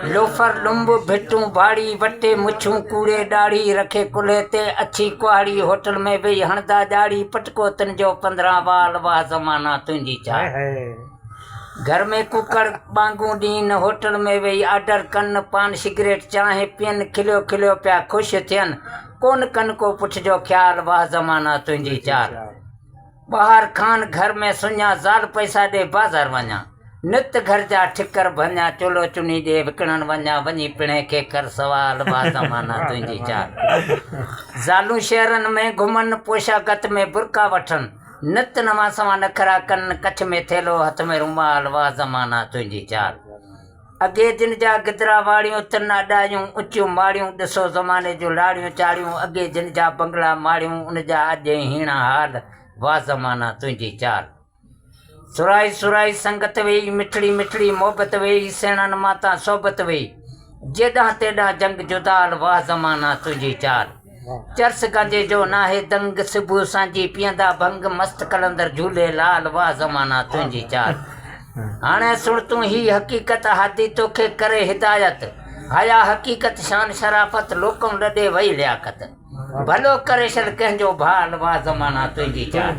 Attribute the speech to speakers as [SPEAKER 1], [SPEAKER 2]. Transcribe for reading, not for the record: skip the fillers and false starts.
[SPEAKER 1] Loafer लुंब भिटू भाड़ी वटे मुछू कूड़े दाढ़ी रखे कुल्हे ते अच्छी कुआड़ी होटल में वेही हणदा जाड़ी पटको तिन जो 15 वाल वाह ज़माना तुंहिंजी चाह। घर में कुकड़ बांगू दीन होटल में वेही आर्डर कन पान सिगरेट चाहे पियन खिलियो खिलियो पिया खुश थियन कोन कन को पुठ जो ख्याल वाह ज़माना तुंहिंजी चाल। बाहर खान घर में सुञा ज़ाल पैसा दे बाज़ार वञा नित घर जा ठिकर भञा चोलो चुनी दे विकणन वञा वञी पिणे के कर सवाल वाह ज़माना तुंहिंजी चाल। ज़ालू शहरन में घुमन पोशाकत में बुरका वठन नित नवा सवा नखरा कन कच्छ में थेलो हथ में रुमाल वाह ज़माना तुंहिंजी चाल। अगे जिन जा गिदरा वाड़ियूं तिन अॾायूं ऊचियूं माड़ियूं ॾिसो ज़माने जूं लाड़ियूं चाड़ियूं अगे जिन जा बंगला माड़ियूं उन जा अॼु हीणा हाल वाह ज़माना तुंहिंजी चाल। सुराई सुराई संगत वेही मिठड़ी मिठड़ी मोहबत वेही सेणन माता सोबत वेही जेॾां तेॾां जंग जुदाल वाह ज़माना तुंहिंजी चाल। चर्स गांजे जो नाहे दंग सुबुह सांझी पीअंदा भंग मस्त कलंदर झूले लाल वाह ज़माना तुंहिंजी चाल। हाणे सुण तूं ही हकीकत हादी तोखे करे हिदायत हया हकीकत शान शराफत लोकम लॾे वही लियाकत भलो करे छल कंहिंजो भाल वाह ज़माना तुंहिंजी चाल।